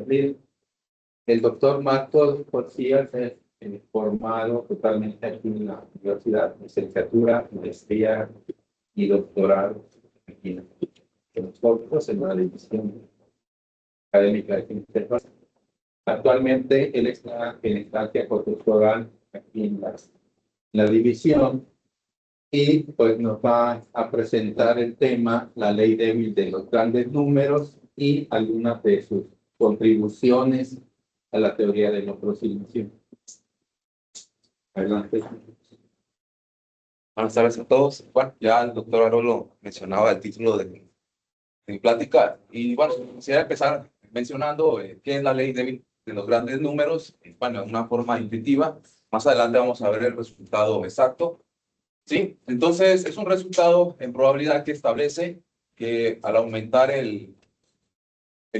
servir. El doctor Marcos Porcías es formado totalmente aquí en la universidad, licenciatura, maestría y doctorado aquí en nosotros en la división académica de Quintero. Actualmente él está en estancia postdoctoral aquí en la división y pues nos va a presentar el tema, la ley débil de los grandes números y algunas de sus contribuciones a la teoría de la aproximación. Adelante. Buenas tardes a todos. Bueno, ya el doctor Arolo mencionaba el título de mi plática. Y bueno, quisiera empezar mencionando qué es la ley débil de los grandes números. Bueno, de una forma intuitiva. Más adelante vamos a ver el resultado exacto. Sí, entonces es un resultado en probabilidad que establece que al aumentar el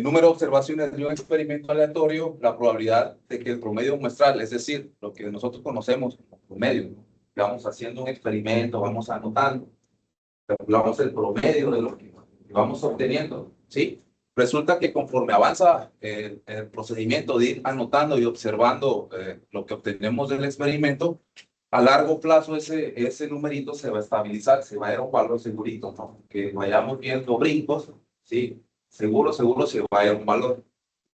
número de observaciones de un experimento aleatorio, la probabilidad de que el promedio muestral, es decir, lo que nosotros conocemos como promedio, ¿no? Que vamos haciendo un experimento, vamos anotando, calculamos el promedio de lo que vamos obteniendo, ¿sí? Resulta que conforme avanza el procedimiento de ir anotando y observando lo que obtenemos del experimento, a largo plazo ese numerito se va a estabilizar, se va a ir a un valor segurito, ¿no? Que vayamos viendo brincos, ¿sí? Seguro se va a ir a un valor.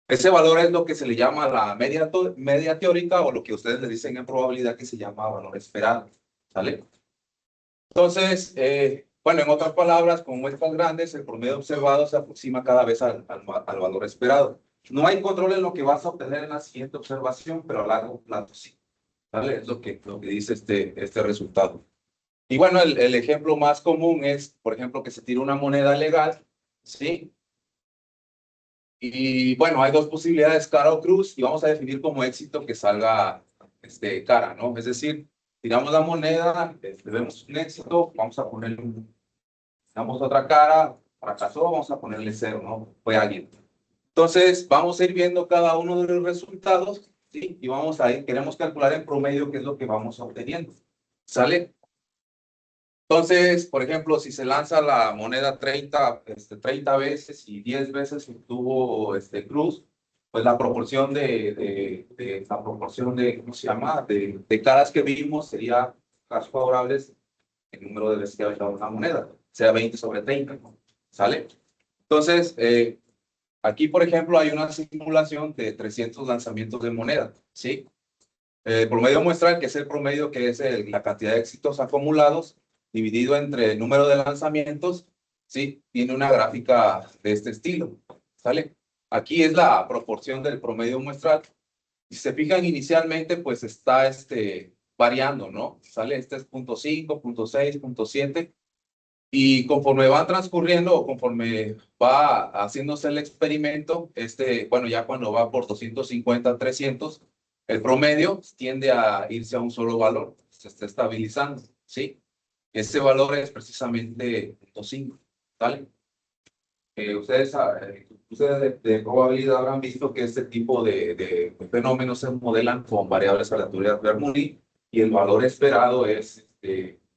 Ese valor es lo que se le llama la media teórica o lo que ustedes le dicen en probabilidad que se llama valor esperado, ¿sale? Entonces, bueno, en otras palabras, con muestras grandes, el promedio observado se aproxima cada vez al valor esperado. No hay control en lo que vas a obtener en la siguiente observación, pero a largo plazo sí. ¿Vale? Es lo que dice este resultado. Y bueno, el ejemplo más común es, por ejemplo, que se tira una moneda legal, ¿sí? Y bueno, hay dos posibilidades, cara o cruz, y vamos a definir como éxito que salga cara, ¿no? Es decir, tiramos la moneda, vemos un éxito, vamos a ponerle damos otra cara, fracasó, vamos a ponerle 0, ¿no? Fue alguien. Entonces, vamos a ir viendo cada uno de los resultados, ¿sí? Y vamos a ir, queremos calcular en promedio qué es lo que vamos obteniendo, ¿sale? Entonces, por ejemplo, si se lanza la moneda 30 veces y 10 veces obtuvo cruz, pues la proporción ¿cómo se llama? De caras que vimos sería caras favorables, el número de veces que ha aventado una moneda, sea 20 sobre 30, ¿no? ¿Sale? Entonces, aquí, por ejemplo, hay una simulación de 300 lanzamientos de moneda, ¿sí? El promedio muestral, que es el promedio, que es la cantidad de éxitos acumulados, dividido entre el número de lanzamientos, ¿sí? Tiene una gráfica de este estilo, ¿sale? Aquí es la proporción del promedio muestral. Si se fijan inicialmente, pues está variando, ¿no? ¿Sale? Este es 0.5, 0.6, 0.7. Y conforme van transcurriendo o conforme va haciéndose el experimento, bueno, ya cuando va por 250, 300, el promedio tiende a irse a un solo valor, se está estabilizando, ¿sí? Ese valor es precisamente 0.5, ¿vale? Ustedes de probabilidad habrán visto que este tipo de fenómenos se modelan con variables aleatorias de Bernoulli y el valor esperado es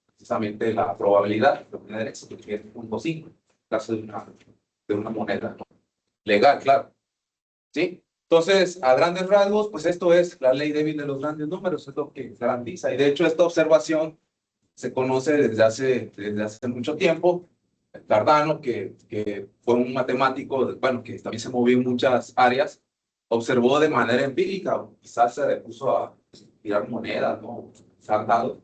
precisamente la probabilidad de obtener éxito, que es 0.5, en caso de una moneda legal, claro. ¿Sí? Entonces, a grandes rasgos, pues esto es la ley débil de los grandes números, es lo que garantiza. Y de hecho, esta observación se conoce desde hace mucho tiempo. Cardano, que fue un matemático, bueno, que también se movió en muchas áreas, observó de manera empírica, quizás se puso a tirar monedas, ¿no? Dados,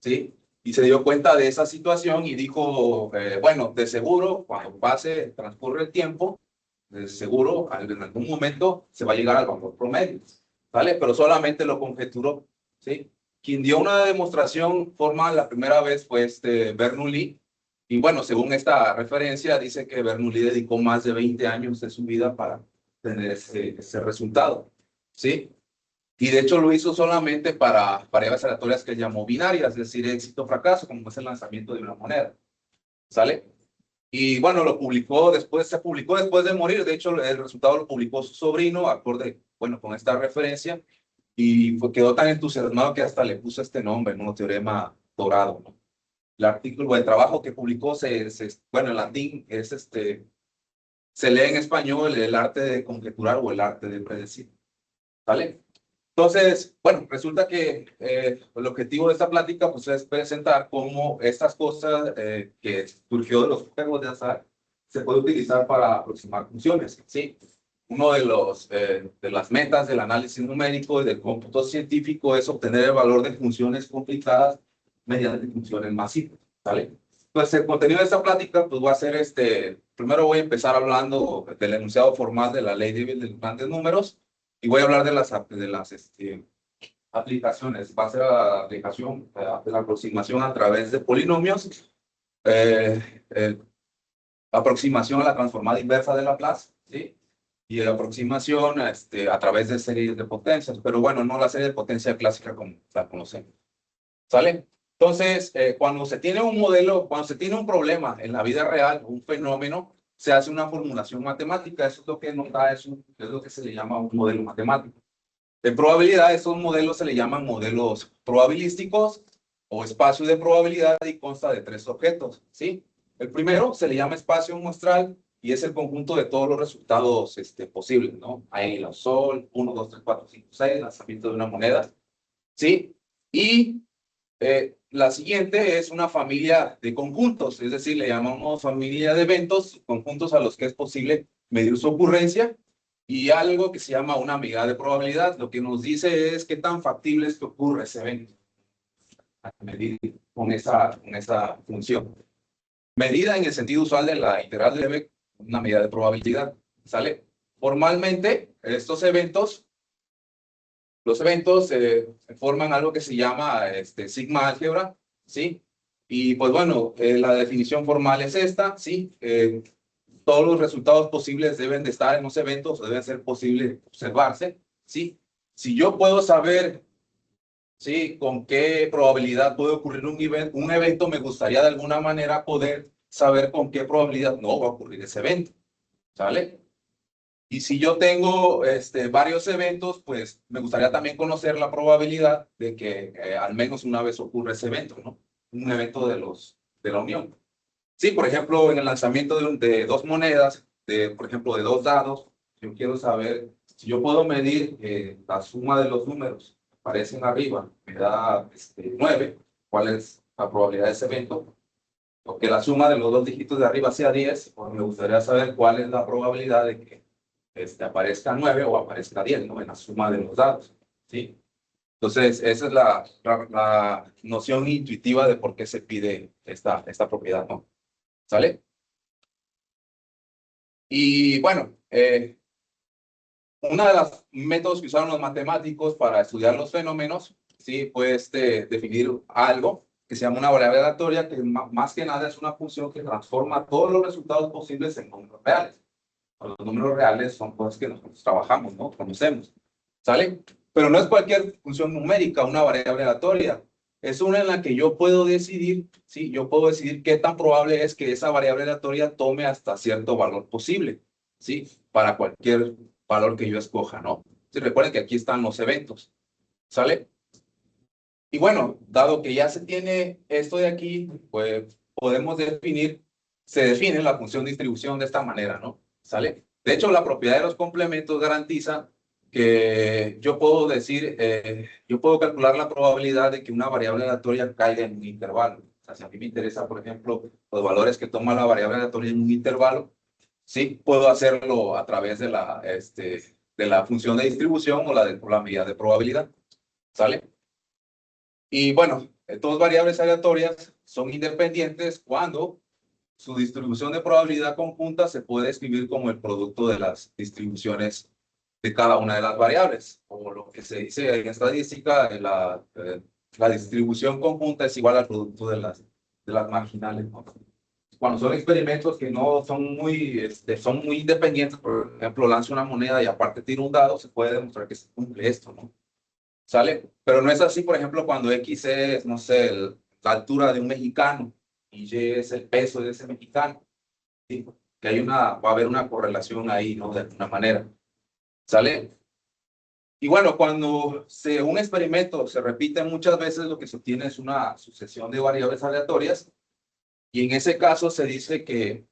¿sí? Y se dio cuenta de esa situación y dijo, bueno, de seguro, cuando transcurre el tiempo, de seguro, en algún momento se va a llegar al valor promedio, ¿vale? Pero solamente lo conjeturó, ¿sí? Quien dio una demostración formal la primera vez fue Bernoulli. Y bueno, según esta referencia, dice que Bernoulli dedicó más de 20 años de su vida para tener ese resultado, ¿sí? Y de hecho lo hizo solamente para variables aleatorias que llamó binarias, es decir, éxito-fracaso, como es el lanzamiento de una moneda, ¿sale? Y bueno, se publicó después de morir. De hecho, el resultado lo publicó su sobrino, acorde, bueno, con esta referencia, y quedó tan entusiasmado que hasta le puso este nombre, ¿no? Teorema dorado, ¿no? El artículo, el trabajo que publicó, bueno, en latín es se lee en español el arte de conjeturar o el arte de predecir. ¿Vale? Entonces, bueno, resulta que el objetivo de esta plática pues, es presentar cómo estas cosas que surgió de los juegos de azar se puede utilizar para aproximar funciones, ¿sí? Uno de las metas del análisis numérico y del cómputo científico es obtener el valor de funciones complicadas mediante funciones masivas, ¿vale? Entonces, el contenido de esta plática pues, va a ser primero voy a empezar hablando del enunciado formal de la ley de los grandes números y voy a hablar de las aplicaciones. Va a ser la aplicación de la aproximación a través de polinomios, aproximación a la transformada inversa de Laplace, ¿sí? Y aproximación a través de series de potencias, pero bueno, no la serie de potencia clásica como la conocemos. ¿Sale? Entonces, cuando se tiene un modelo, cuando se tiene un problema en la vida real, un fenómeno, se hace una formulación matemática. Eso es lo que nos da, es lo que se le llama un modelo matemático. En probabilidad, estos modelos se le llaman modelos probabilísticos o espacio de probabilidad y consta de 3 objetos, ¿sí? El primero se le llama espacio muestral y es el conjunto de todos los resultados posibles, ¿no? Ahí el sol, 1, 2, 3, 4, 5, 6, lanzamiento de una moneda, ¿sí? Y la siguiente es una familia de conjuntos, es decir, le llamamos familia de eventos, conjuntos a los que es posible medir su ocurrencia, y algo que se llama una medida de probabilidad. Lo que nos dice es qué tan factible es que ocurra ese evento a medir con esa función. Medida en el sentido usual de la integral de Lebesgue, una medida de probabilidad, ¿sale? Formalmente, los eventos forman algo que se llama sigma álgebra, ¿sí? Y pues bueno, la definición formal es esta, ¿sí? Todos los resultados posibles deben de estar en los eventos, deben ser posibles observarse, ¿sí? Si yo puedo saber, ¿sí? Con qué probabilidad puede ocurrir un evento, me gustaría de alguna manera poder saber con qué probabilidad no va a ocurrir ese evento, ¿sale? Y si yo tengo varios eventos, pues me gustaría también conocer la probabilidad de que al menos una vez ocurra ese evento, ¿no? Un evento de la unión. Sí, por ejemplo, en el lanzamiento de 2 monedas, por ejemplo, de 2 dados, yo quiero saber si yo puedo medir la suma de los números que aparecen arriba, me da 9, ¿cuál es la probabilidad de ese evento? O que la suma de los 2 dígitos de arriba sea 10, pues me gustaría saber cuál es la probabilidad de que aparezca 9 o aparezca 10, ¿no? En la suma de los datos, ¿sí? Entonces, esa es la noción intuitiva de por qué se pide esta propiedad, ¿no? ¿Sale? Y bueno, uno de los métodos que usaron los matemáticos para estudiar los fenómenos, ¿sí? Fue definir algo que se llama una variable aleatoria, que más que nada es una función que transforma todos los resultados posibles en números reales. Los números reales son cosas que nosotros trabajamos, ¿no? Conocemos, ¿sale? Pero no es cualquier función numérica, una variable aleatoria. Es una en la que yo puedo decidir, ¿sí? Yo puedo decidir qué tan probable es que esa variable aleatoria tome hasta cierto valor posible, ¿sí? Para cualquier valor que yo escoja, ¿no? Sí, recuerden que aquí están los eventos, ¿sale? Y bueno, dado que ya se tiene esto de aquí, pues podemos se define la función de distribución de esta manera, ¿no? ¿Sale? De hecho, la propiedad de los complementos garantiza que yo puedo decir, yo puedo calcular la probabilidad de que una variable aleatoria caiga en un intervalo. O sea, si a mí me interesa, por ejemplo, los valores que toma la variable aleatoria en un intervalo, sí, puedo hacerlo a través de la función de distribución o la medida de probabilidad. ¿Sale? Y bueno, todas variables aleatorias son independientes cuando su distribución de probabilidad conjunta se puede escribir como el producto de las distribuciones de cada una de las variables. O lo que se dice en estadística, la distribución conjunta es igual al producto de las marginales, ¿no? Cuando son experimentos que no son muy independientes, por ejemplo, lanzo una moneda y aparte tiro un dado, se puede demostrar que se cumple esto, ¿no? ¿Sale? Pero no es así, por ejemplo, cuando X es, no sé, la altura de un mexicano y Y es el peso de ese mexicano, ¿sí? Que va a haber una correlación ahí, ¿no? De alguna manera. ¿Sale? Y bueno, cuando un experimento se repite muchas veces, lo que se obtiene es una sucesión de variables aleatorias. Y en ese caso se dice que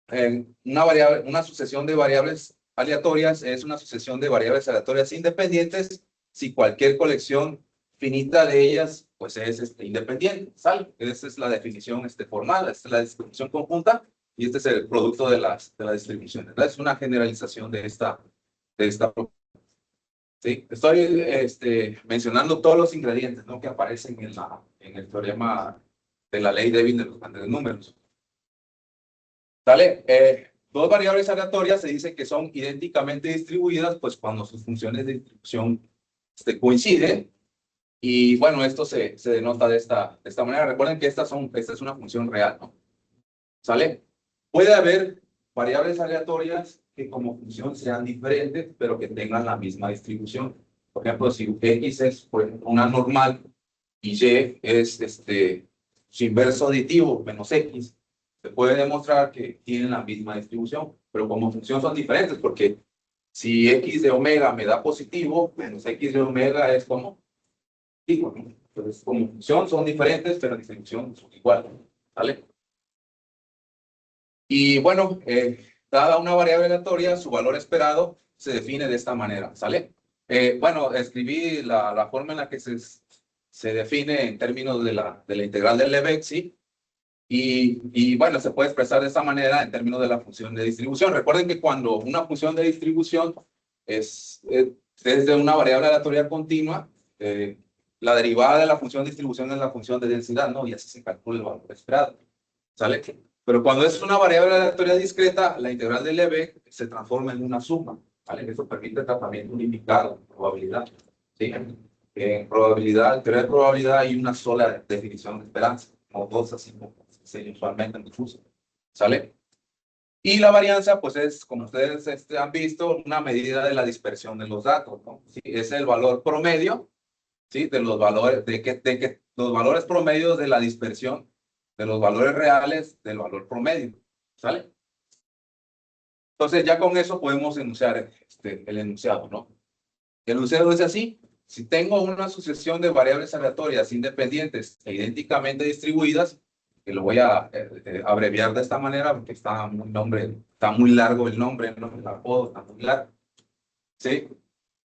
una sucesión de variables aleatorias es una sucesión de variables aleatorias independientes si cualquier colección finita de ellas pues es independiente, ¿sale? Esa es la definición formal, esta es la distribución conjunta y este es el producto de la distribución. Es una generalización de esta ¿sí? Estoy mencionando todos los ingredientes, ¿no?, que aparecen en el teorema de la ley Debye de los grandes números. ¿Sale? Dos variables aleatorias se dice que son idénticamente distribuidas pues cuando sus funciones de distribución coinciden. Y bueno, esto se denota de esta manera. Recuerden que esta es una función real, ¿no? ¿Sale? Puede haber variables aleatorias que como función sean diferentes, pero que tengan la misma distribución. Por ejemplo, si X es por ejemplo, una normal y Y es su inverso aditivo menos X, se puede demostrar que tienen la misma distribución, pero como función son diferentes, porque si X de omega me da positivo, menos X de omega es como igual, ¿no? Entonces, como función son diferentes, pero en distribución son iguales, ¿vale? Y bueno, dada una variable aleatoria, su valor esperado se define de esta manera, ¿sale? Bueno, escribí la forma en la que se define en términos de la integral del Lebesgue, y bueno, se puede expresar de esta manera en términos de la función de distribución. Recuerden que cuando una función de distribución es de una variable aleatoria continua, la derivada de la función de distribución es la función de densidad, ¿no? Y así se calcula el valor esperado, ¿sale? Pero cuando es una variable aleatoria discreta, la integral del Lebesgue se transforma en una suma, ¿vale? Eso permite el tratamiento unificado, probabilidad, ¿sí? En probabilidad, en teoría de probabilidad hay una sola definición de esperanza, no dos así como se usualmente en difuso, ¿sale? Y la varianza, pues es, como ustedes han visto, una medida de la dispersión de los datos, ¿no? ¿Sí? Es el valor promedio, ¿sí? De los valores, de que los valores promedios de la dispersión de los valores reales del valor promedio, ¿sale? Entonces ya con eso podemos enunciar el enunciado, ¿no? El enunciado es así: si tengo una sucesión de variables aleatorias independientes e idénticamente distribuidas, que lo voy a abreviar de esta manera porque está muy largo el nombre, ¿no? El apodo está muy largo, ¿sí?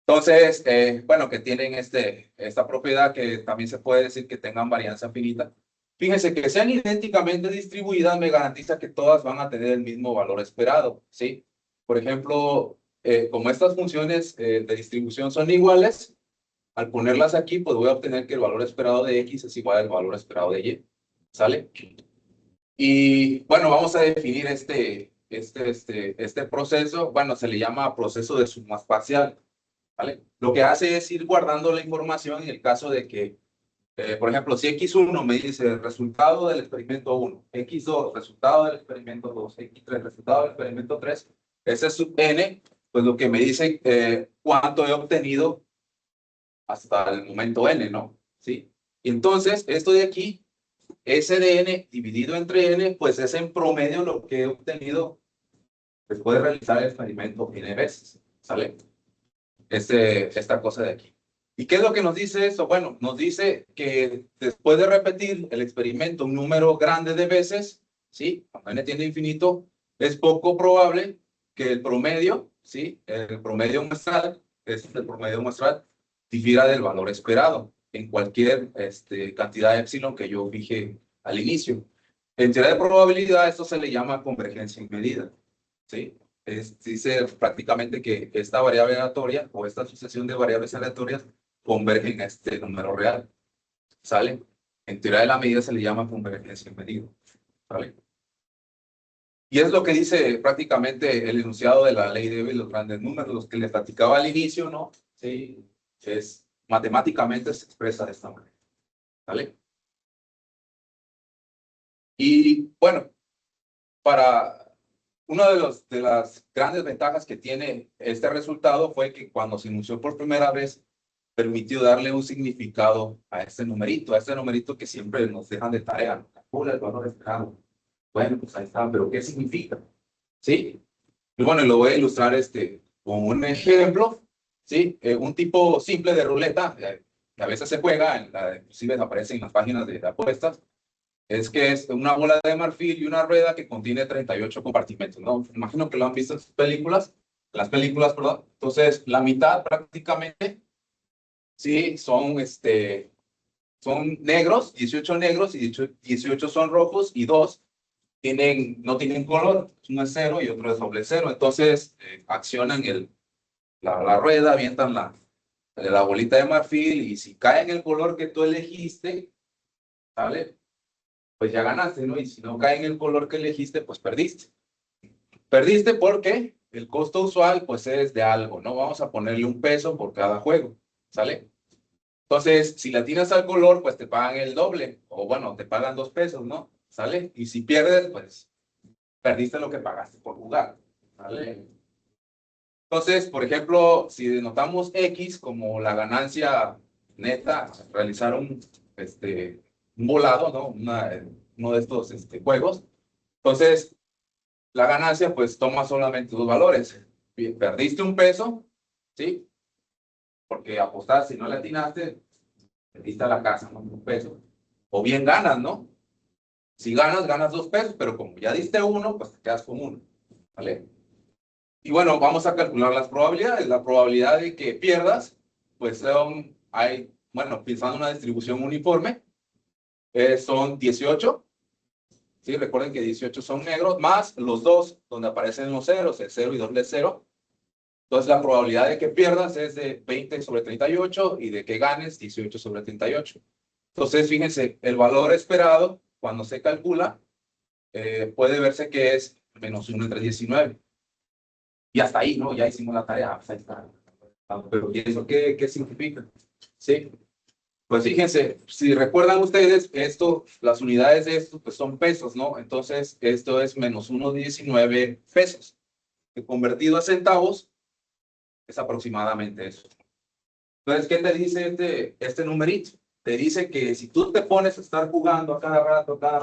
Entonces, bueno, que tienen esta propiedad que también se puede decir que tengan varianza finita. Fíjense que sean idénticamente distribuidas me garantiza que todas van a tener el mismo valor esperado, ¿sí? Por ejemplo, como estas funciones de distribución son iguales, al ponerlas aquí, pues voy a obtener que el valor esperado de X es igual al valor esperado de Y, ¿sale? Y bueno, vamos a definir este proceso. Bueno, se le llama proceso de suma espacial, ¿vale? Lo que hace es ir guardando la información en el caso de que, por ejemplo, si X1 me dice el resultado del experimento 1, X2 resultado del experimento 2, X3 resultado del experimento 3, ese sub n, pues lo que me dice cuánto he obtenido hasta el momento n, ¿no? ¿Sí? Y entonces, esto de aquí, S de n dividido entre n, pues es en promedio lo que he obtenido después de realizar el experimento n veces, ¿sale? Esta cosa de aquí. ¿Y qué es lo que nos dice eso? Bueno, nos dice que después de repetir el experimento un número grande de veces, ¿sí? Cuando n tiende a infinito, es poco probable que el promedio, ¿sí? El promedio muestral, el promedio muestral, difiera del valor esperado en cualquier cantidad de epsilon que yo fije al inicio. En teoría de probabilidad, esto se le llama convergencia en medida, ¿sí? Dice prácticamente que esta variable aleatoria o esta sucesión de variables aleatorias convergen a este número real, ¿sale? En teoría de la medida se le llama convergencia en medida, ¿sale? Y es lo que dice prácticamente el enunciado de la ley de Debye, los grandes números, los que les platicaba al inicio, ¿no? Sí, matemáticamente se expresa de esta manera, ¿sale? Y bueno, una de las grandes ventajas que tiene este resultado fue que cuando se anunció por primera vez, permitió darle un significado a este numerito que siempre nos dejan de tarea. Calcula el valor esperado. Bueno, pues ahí está, pero ¿qué significa? ¿Sí? Y bueno, lo voy a ilustrar con un ejemplo, ¿sí? Un tipo simple de ruleta, que a veces se juega, inclusive aparece en las páginas de apuestas. es que es una bola de marfil y una rueda que contiene 38 compartimentos, ¿no? Imagino que lo han visto en sus películas, las películas, perdón. Entonces, la mitad prácticamente, sí, son negros, 18 negros y 18 son rojos y dos no tienen color, uno es cero y otro es doble cero. Entonces, accionan la rueda, avientan la bolita de marfil y si cae en el color que tú elegiste, ¿vale? Pues ya ganaste, ¿no? Y si no cae en el color que elegiste, pues perdiste. Perdiste porque el costo usual, pues es de algo, ¿no? Vamos a ponerle un peso por cada juego, ¿sale? Entonces, si la tiras al color, pues te pagan el doble, o bueno, te pagan 2 pesos, ¿no? ¿Sale? Y si pierdes, pues perdiste lo que pagaste por jugar, ¿sale? Entonces, por ejemplo, si denotamos X como la ganancia neta, realizar un volado, ¿no? Uno de estos juegos. Entonces, la ganancia, pues toma solamente dos valores. Perdiste un peso, ¿sí? Porque apostaste, si no le atinaste, perdiste la casa, ¿no? Un peso. O bien ganas, ¿no? Si ganas, ganas 2 pesos, pero como ya diste uno, pues te quedas con uno, ¿vale? Y bueno, vamos a calcular las probabilidades. La probabilidad de que pierdas, pues bueno, pensando en una distribución uniforme, son 18. ¿Sí? Recuerden que 18 son negros, más los dos, donde aparecen los ceros, el 0 y doble cero. Entonces, la probabilidad de que pierdas es de 20 sobre 38 y de que ganes 18 sobre 38. Entonces, fíjense, el valor esperado, cuando se calcula, puede verse que es -1 entre 19. Y hasta ahí, ¿no? Ya hicimos la tarea. Pues ahí está. Pero ¿y eso qué significa? Sí. Pues fíjense, si recuerdan ustedes, las unidades de esto pues son pesos, ¿no? Entonces, esto es -1,19 pesos. Que convertido a centavos, es aproximadamente eso. Entonces, ¿qué te dice este numerito? Te dice que si tú te pones a estar jugando a cada rato, va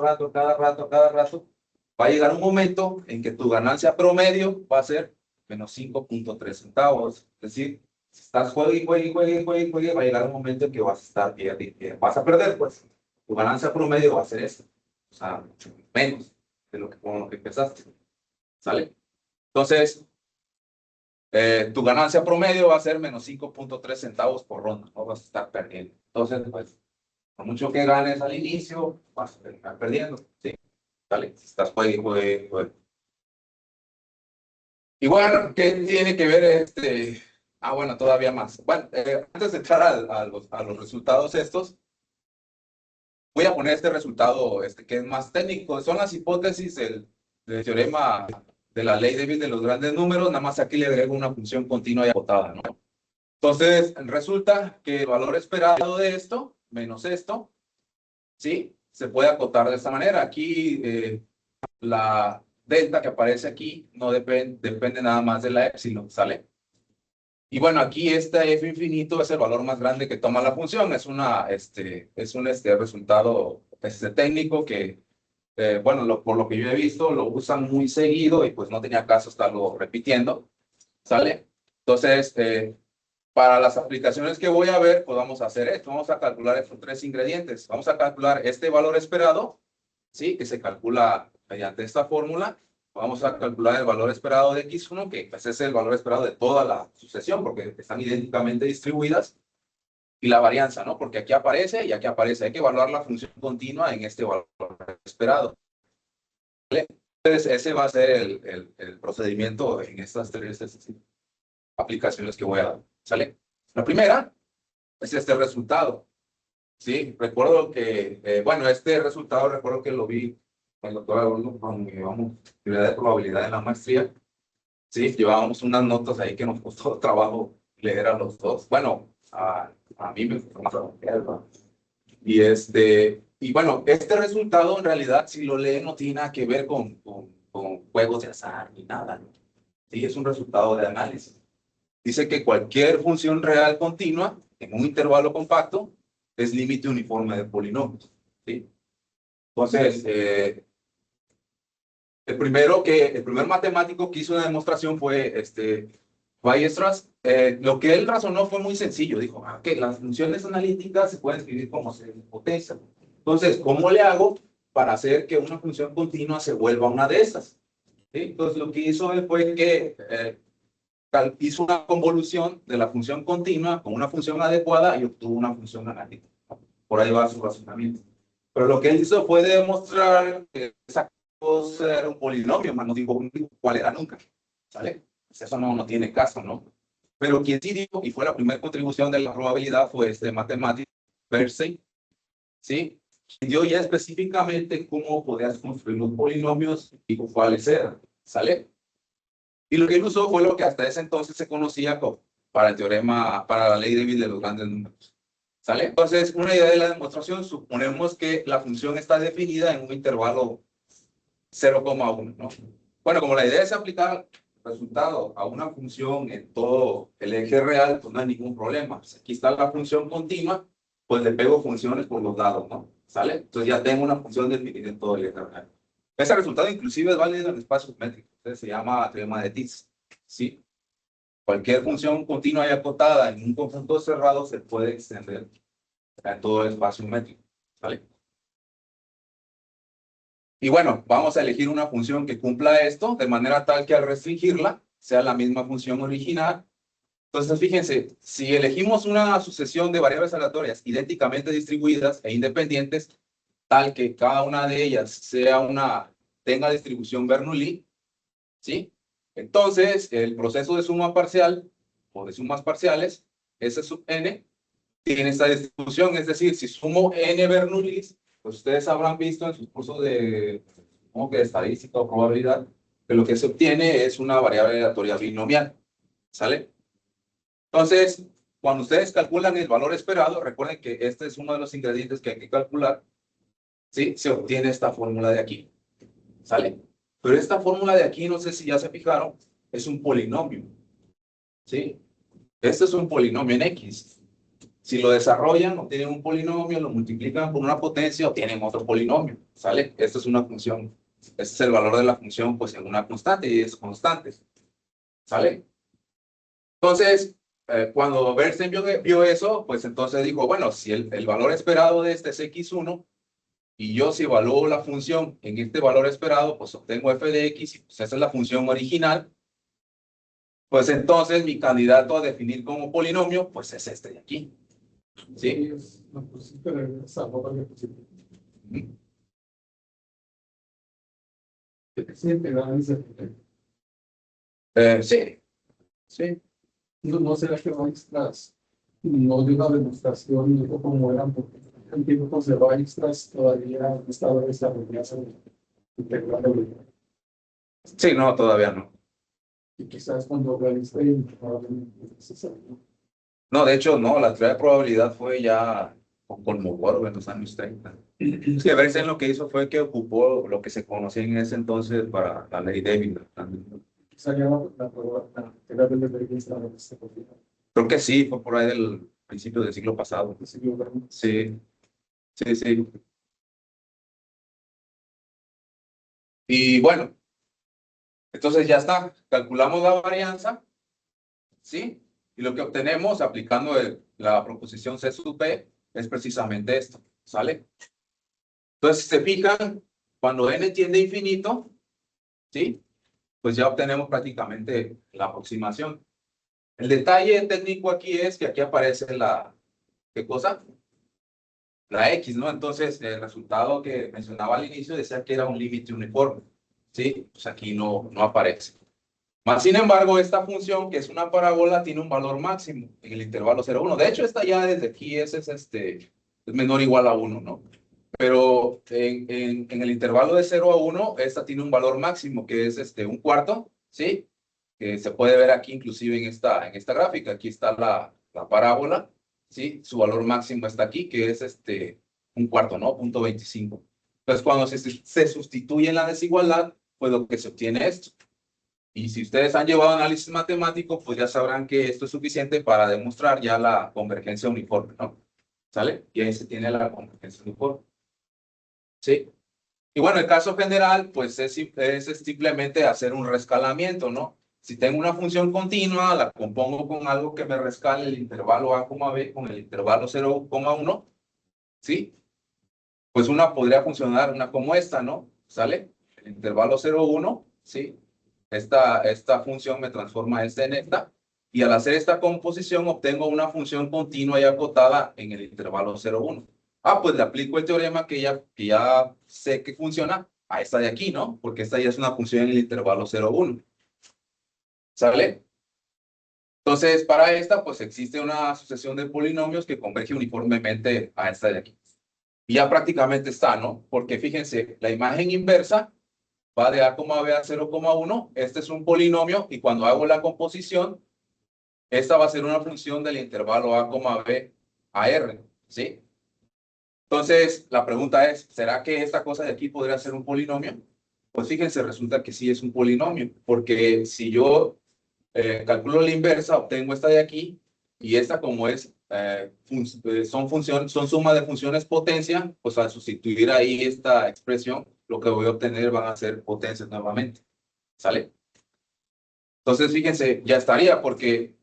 a llegar un momento en que tu ganancia promedio va a ser -5,3 centavos. Es decir, si estás juegue, va a llegar un momento en que vas a estar vas a perder, pues. Tu ganancia promedio va a ser esta. O sea, menos de con lo que empezaste. ¿Sale? Entonces, tu ganancia promedio va a ser -5,3 centavos por ronda. No vas a estar perdiendo. Entonces, pues, por mucho que ganes al inicio, vas a terminar perdiendo. ¿Sí? ¿Vale? Si estás juegue. Y bueno, ¿qué tiene que ver bueno, todavía más. Bueno, antes de entrar a los resultados estos, voy a poner este resultado que es más técnico. Son las hipótesis del teorema de la ley débil de los grandes números, nada más aquí le agrego una función continua y acotada, ¿no? Entonces, resulta que el valor esperado de esto, menos esto, ¿sí? Se puede acotar de esta manera. Aquí la delta que aparece aquí no depende nada más de la epsilon, ¿sale? Y bueno, aquí este f infinito es el valor más grande que toma la función. Es un resultado técnico que, bueno, por lo que yo he visto, lo usan muy seguido y pues no tenía caso estarlo repitiendo, ¿sale? Entonces, para las aplicaciones que voy a ver, pues vamos a hacer esto. Vamos a calcular estos tres ingredientes. Vamos a calcular este valor esperado, ¿sí? Que se calcula mediante esta fórmula. Vamos a calcular el valor esperado de X1, que pues, es el valor esperado de toda la sucesión, porque están idénticamente distribuidas. Y la varianza, ¿no? Porque aquí aparece y aquí aparece. Hay que evaluar la función continua en este valor esperado. ¿Vale? Entonces, ese va a ser el procedimiento en estas tres aplicaciones que voy a dar. ¿Sale? La primera es este resultado. Sí, recuerdo que, bueno, este resultado recuerdo que lo vi cuando cuando llevamos actividad de probabilidad en la maestría. Sí, llevábamos unas notas ahí que nos costó trabajo leer a los dos. Bueno, a mí me costó más trabajo. Y bueno, este resultado en realidad, si lo leen, no tiene nada que ver con juegos de azar ni nada, ¿no? Sí, es un resultado de análisis. Dice que cualquier función real continua en un intervalo compacto es límite uniforme de polinomios. ¿Sí? Entonces, el primer matemático que hizo una demostración fue Weierstrass. Lo que él razonó fue muy sencillo. Dijo, que las funciones analíticas se pueden escribir como potencia. Entonces, ¿cómo le hago para hacer que una función continua se vuelva una de esas. ¿Sí? Entonces, lo que hizo él fue que hizo una convolución de la función continua con una función adecuada y obtuvo una función analítica. Por ahí va su razonamiento. Pero lo que él hizo fue demostrar que esa cosa era un polinomio, más no dijo cuál era nunca. ¿Sale? Pues eso no tiene caso, ¿no? Pero quien sí dijo, y fue la primera contribución de la probabilidad, fue este matemático, Persey, ¿sí? Dio ya específicamente cómo podías construir los polinomios y cuáles eran, ¿sale? Y lo que él usó fue lo que hasta ese entonces se conocía como para el teorema, para la ley de Will de los grandes números. ¿Sale? Entonces, una idea de la demostración, suponemos que la función está definida en un intervalo 0,1, ¿no? Bueno, como la idea es aplicar el resultado a una función en todo el eje real, pues no hay ningún problema. Si aquí está la función continua, pues le pego funciones por los lados, ¿no? ¿Sale? Entonces ya tengo una función definida en todo el eje real. Ese resultado inclusive es válido en espacios métricos. Entonces se llama teorema de Tits, ¿sí? Cualquier función continua y acotada en un conjunto cerrado se puede extender en todo el espacio métrico, ¿vale? Y bueno, vamos a elegir una función que cumpla esto, de manera tal que al restringirla sea la misma función original. Entonces, fíjense, si elegimos una sucesión de variables aleatorias idénticamente distribuidas e independientes, tal que cada una de ellas tenga distribución Bernoulli, ¿sí? Entonces, el proceso de suma parcial o de sumas parciales, S sub n, tiene esta distribución. Es decir, si sumo n Bernoullis, pues ustedes habrán visto en sus cursos de, como que de estadística o probabilidad, que lo que se obtiene es una variable aleatoria binomial. ¿Sale? Entonces, cuando ustedes calculan el valor esperado, recuerden que este es uno de los ingredientes que hay que calcular, ¿sí? Se obtiene esta fórmula de aquí. ¿Sale? Pero esta fórmula de aquí, no sé si ya se fijaron, es un polinomio. ¿Sí? Este es un polinomio en X. Si lo desarrollan, obtienen un polinomio, lo multiplican por una potencia, obtienen otro polinomio. ¿Sale? Esta es una función. Este es el valor de la función, pues en una constante y es constante. ¿Sale? Entonces, cuando Bernstein vio eso, pues entonces dijo, bueno, si el valor esperado de este es x1, y yo si evalúo la función en este valor esperado, pues obtengo f de x, y pues esa es la función original, pues entonces mi candidato a definir como polinomio, pues es este de aquí. ¿Sí? Sí, sí. No será que no extras, no de una demostración o como eran, porque el tiempo conservaba extras todavía no estaba desarrollado integrado. Sí, no, todavía no. Y quizás cuando realicé probablemente es necesario. No, de hecho, no, la teoría de probabilidad fue ya con Mogor en los años 30. Es que Bernstein lo que hizo fue que ocupó lo que se conocía en ese entonces para la ley de Wien. Quizá ya la teoría de Bergen estaba desarrollada. Creo que sí, fue por ahí del principio del siglo pasado. Sí, sí, sí. Y bueno, entonces ya está. Calculamos la varianza, ¿sí? Y lo que obtenemos aplicando la proposición C sub P es precisamente esto, ¿sale? Entonces, si se fijan, cuando n tiende a infinito, ¿sí? Pues ya obtenemos prácticamente la aproximación. El detalle técnico aquí es que aquí aparece ¿qué cosa? La X, ¿no? Entonces, el resultado que mencionaba al inicio decía que era un límite uniforme, ¿sí? Pues aquí no aparece. Más sin embargo, esta función, que es una parábola, tiene un valor máximo en el intervalo 0,1. De hecho, esta ya desde aquí es menor o igual a 1, ¿no? Pero en el intervalo de 0 a 1, esta tiene un valor máximo, que es un cuarto, ¿sí? Que se puede ver aquí inclusive en esta gráfica. Aquí está la parábola, ¿sí? Su valor máximo está aquí, que es un cuarto, ¿no? 0,25. Entonces, cuando se sustituye en la desigualdad, pues lo que se obtiene es esto. Y si ustedes han llevado análisis matemático, pues ya sabrán que esto es suficiente para demostrar ya la convergencia uniforme, ¿no? ¿Sale? Y ahí se tiene la convergencia uniforme. ¿Sí? Y bueno, el caso general, pues es simplemente hacer un rescalamiento, ¿no? Si tengo una función continua, la compongo con algo que me rescale el intervalo a, B con el intervalo 0,1, ¿sí? pues una podría funcionar, una como esta, ¿no? ¿Sale? El intervalo 0, 1, ¿sí? Esta función me transforma esta en esta, y al hacer esta composición obtengo una función continua y acotada en el intervalo 0, 1. Ah, pues le aplico el teorema que ya sé que funciona a esta de aquí, ¿no? Porque esta ya es una función en el intervalo 0, 1. ¿Sale? Entonces, para esta, pues existe una sucesión de polinomios que converge uniformemente a esta de aquí. Y ya prácticamente está, ¿no? Porque fíjense, la imagen inversa va de A, B a 0,1. Este es un polinomio y cuando hago la composición, esta va a ser una función del intervalo A, B a R, ¿sí? Entonces, la pregunta es, ¿será que esta cosa de aquí podría ser un polinomio? Pues fíjense, resulta que sí es un polinomio, porque si yo calculo la inversa, obtengo esta de aquí, y esta como es, son suma de funciones potencia, pues al sustituir ahí esta expresión, lo que voy a obtener van a ser potencias nuevamente, ¿sale? Entonces, fíjense, ya estaría, porque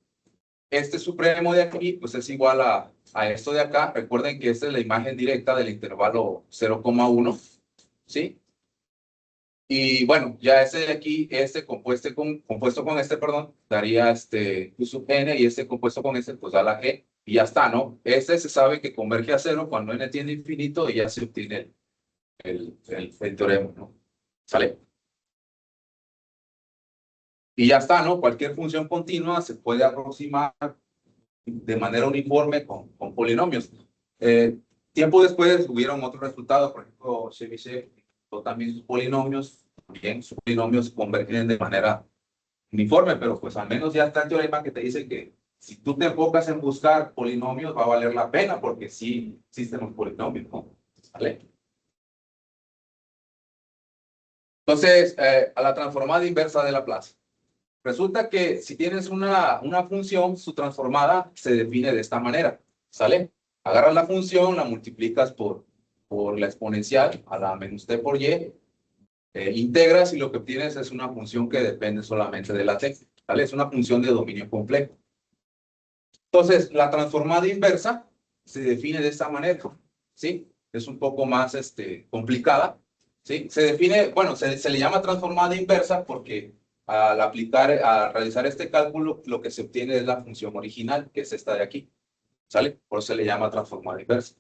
este supremo de aquí, pues es igual a esto de acá. Recuerden que esta es la imagen directa del intervalo 0,1, ¿sí? Y bueno, ya este de aquí, este compuesto con este, perdón, daría Q sub n, y este compuesto con este, pues da la G, y ya está, ¿no? Este se sabe que converge a 0 cuando n tiende a infinito, y ya se obtiene el teorema, ¿no? ¿Sale? Y ya está, ¿no? Cualquier función continua se puede aproximar de manera uniforme con polinomios. Tiempo después hubieron otros resultados, por ejemplo, Chebyshev también sus polinomios convergen de manera uniforme, pero pues al menos ya está el teorema que te dice que si tú te enfocas en buscar polinomios va a valer la pena, porque sí existen los polinomios, ¿no? ¿Vale? Entonces, a la transformada inversa de Laplace. Resulta que si tienes una función, su transformada se define de esta manera, ¿sale? Agarras la función, la multiplicas por la exponencial a la menos t por y, integras y lo que obtienes es una función que depende solamente de la t, ¿sale? Es una función de dominio complejo. Entonces, la transformada inversa se define de esta manera, ¿sí? Es un poco más complicada, ¿sí? Se define, bueno, se le llama transformada inversa porque al realizar este cálculo, lo que se obtiene es la función original, que es esta de aquí, ¿sale? Por eso se le llama transformada inversa.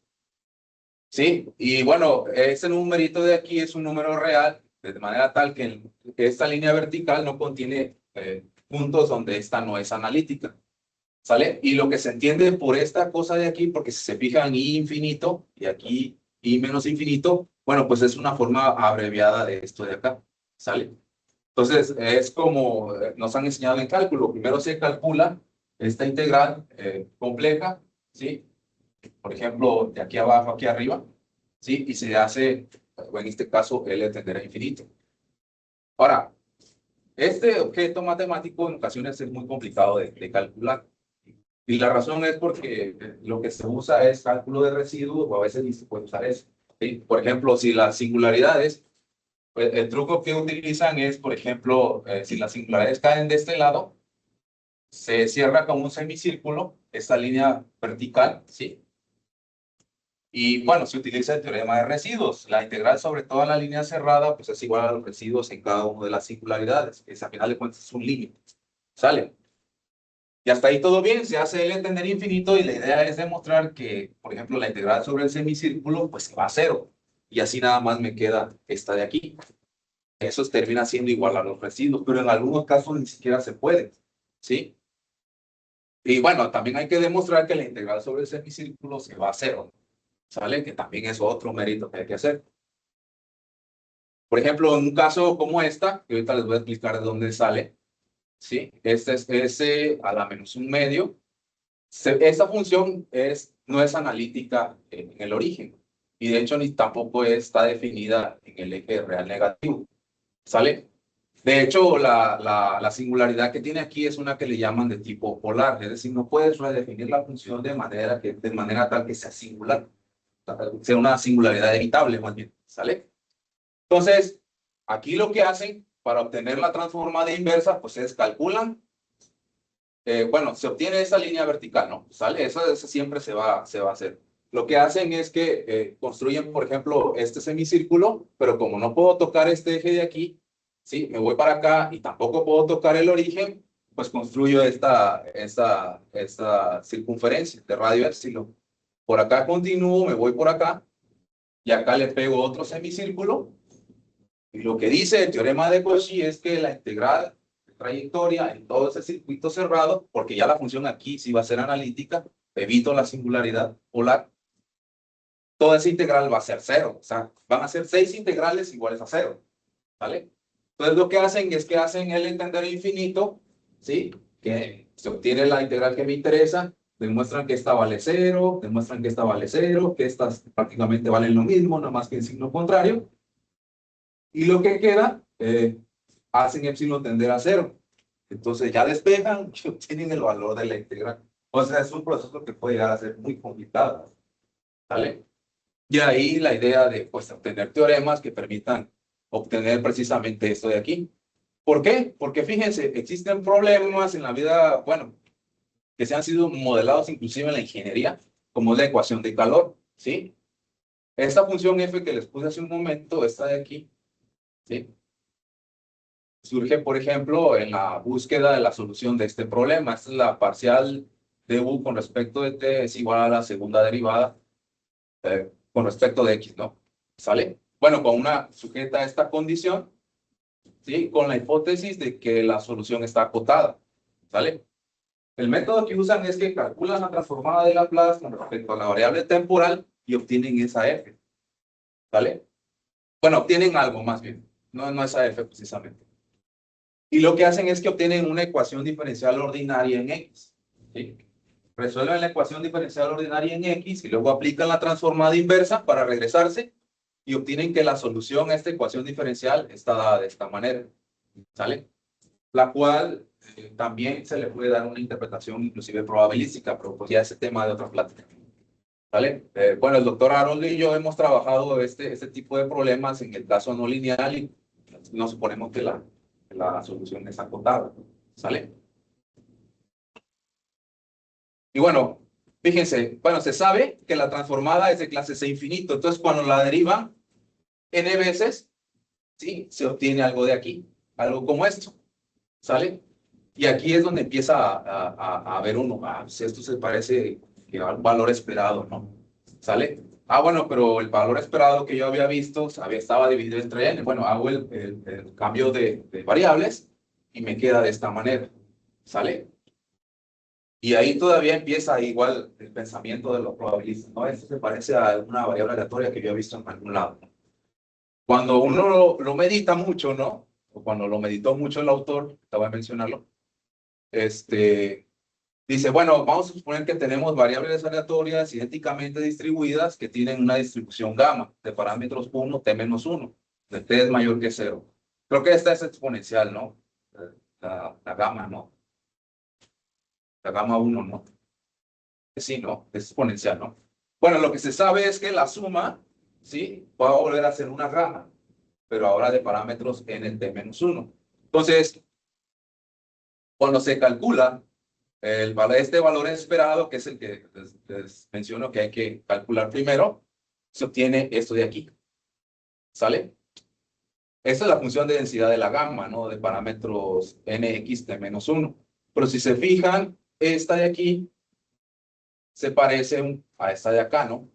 ¿Sí? Y bueno, ese numerito de aquí es un número real, de manera tal que esta línea vertical no contiene puntos donde esta no es analítica, ¿sale? Y lo que se entiende por esta cosa de aquí, porque si se fijan I infinito y aquí I menos infinito, bueno, pues es una forma abreviada de esto de acá, ¿sale? Entonces, es como nos han enseñado en cálculo. Primero se calcula esta integral compleja, ¿sí? Por ejemplo, de aquí abajo, aquí arriba, ¿sí? Y se hace, o en este caso, L tender a infinito. Ahora, este objeto matemático en ocasiones es muy complicado de calcular. Y la razón es porque lo que se usa es cálculo de residuos, o a veces ni se puede usar eso, ¿sí? Por ejemplo, si las singularidades, pues el truco que utilizan es, por ejemplo, si las singularidades caen de este lado, se cierra con un semicírculo, esta línea vertical, ¿sí? Y bueno, se utiliza el teorema de residuos. La integral sobre toda la línea cerrada, pues es igual a los residuos en cada una de las singularidades. Es, a final de cuentas, es un límite. ¿Sale? Y hasta ahí todo bien, se hace L tender a infinito y la idea es demostrar que, por ejemplo, la integral sobre el semicírculo, pues se va a cero. Y así nada más me queda esta de aquí. Eso termina siendo igual a los residuos, pero en algunos casos ni siquiera se puede, ¿sí? Y bueno, también hay que demostrar que la integral sobre el semicírculo se va a cero, ¿sale? Que también es otro mérito que hay que hacer. Por ejemplo, en un caso como esta, que ahorita les voy a explicar de dónde sale, ¿sí? Este es S a la menos un medio. Esta función no es analítica en el origen, y de hecho ni tampoco está definida en el eje real negativo, ¿sale? De hecho, la singularidad que tiene aquí es una que le llaman de tipo polar, es decir, no puedes redefinir la función de manera tal que sea singular, sea una singularidad evitable más bien, ¿sale? Entonces, aquí lo que hacen para obtener la transformada inversa, pues es calculan, bueno, se obtiene esa línea vertical, ¿no? ¿Sale? Eso siempre se va a hacer. lo que hacen es que construyen, por ejemplo, este semicírculo, pero como no puedo tocar este eje de aquí, ¿sí? Me voy para acá y tampoco puedo tocar el origen, pues construyo esta circunferencia de radio épsilon. Por acá continúo, me voy por acá, y acá le pego otro semicírculo, y lo que dice el teorema de Cauchy es que la integral de trayectoria en todo ese circuito cerrado, porque ya la función aquí sí va a ser analítica, evito la singularidad polar, toda esa integral va a ser cero, o sea, van a ser 6 integrales iguales a cero, ¿vale? Entonces lo que hacen es que hacen el entender infinito, ¿sí? Que se obtiene la integral que me interesa, demuestran que esta vale cero, demuestran que esta vale cero, que estas prácticamente valen lo mismo, nada más que en signo contrario, y lo que queda, hacen epsilon tender a cero. Entonces ya despejan y obtienen el valor de la integral. O sea, es un proceso que puede llegar a ser muy complicado, ¿vale? Y ahí la idea de pues, obtener teoremas que permitan obtener precisamente esto de aquí. ¿Por qué? Porque fíjense, existen problemas en la vida, bueno, que se han sido modelados inclusive en la ingeniería, como es la ecuación de calor, ¿sí? Esta función f que les puse hace un momento, esta de aquí, ¿sí? Surge, por ejemplo, en la búsqueda de la solución de este problema. Esta es la parcial de u con respecto de t es igual a la segunda derivada con respecto de x, ¿no? ¿Sale? Bueno, con una sujeta a esta condición, ¿sí? Con la hipótesis de que la solución está acotada, ¿sale? El método que usan es que calculan la transformada de Laplace con respecto a la variable temporal y obtienen esa f, ¿sale? Bueno, obtienen algo más bien, no esa f precisamente. Y lo que hacen es que obtienen una ecuación diferencial ordinaria en x, ¿sí? Resuelven la ecuación diferencial ordinaria en x y luego aplican la transformada inversa para regresarse y obtienen que la solución a esta ecuación diferencial está dada de esta manera, ¿sale? La cual también se le puede dar una interpretación inclusive probabilística, pero pues ya ese tema de otra plática, ¿vale? Bueno, el doctor Harold y yo hemos trabajado este tipo de problemas en el caso no lineal y nos suponemos que la solución es acotada, ¿sale? Y bueno, fíjense, bueno, se sabe que la transformada es de clase C infinito, entonces cuando la derivan n veces, sí, se obtiene algo de aquí, algo como esto, ¿sale? Y aquí es donde empieza a ver uno, pues esto se parece que a un valor esperado, ¿no? ¿Sale? Bueno, pero el valor esperado que yo había visto estaba dividido entre n. Bueno, hago el cambio de variables y me queda de esta manera, ¿sale? Y ahí todavía empieza igual el pensamiento de los probabilistas, ¿no? Esto se parece a una variable aleatoria que yo he visto en algún lado. Cuando uno lo medita mucho, ¿no? O cuando lo meditó mucho el autor, acabo de mencionarlo, dice, bueno, vamos a suponer que tenemos variables aleatorias idénticamente distribuidas que tienen una distribución gamma de parámetros 1, t menos 1, de t es mayor que 0. Creo que esta es exponencial, ¿no? La gamma, ¿no? La gamma 1, ¿no? Sí, ¿no? Es exponencial, ¿no? Bueno, lo que se sabe es que la suma, ¿sí? Va a volver a ser una gamma, pero ahora de parámetros n en t menos 1. Entonces, cuando se calcula este valor esperado, que es el que les menciono que hay que calcular primero, se obtiene esto de aquí. ¿Sale? Esta es la función de densidad de la gamma, ¿no? De parámetros nx t menos 1. Pero si se fijan, esta de aquí se parece a esta de acá, ¿no?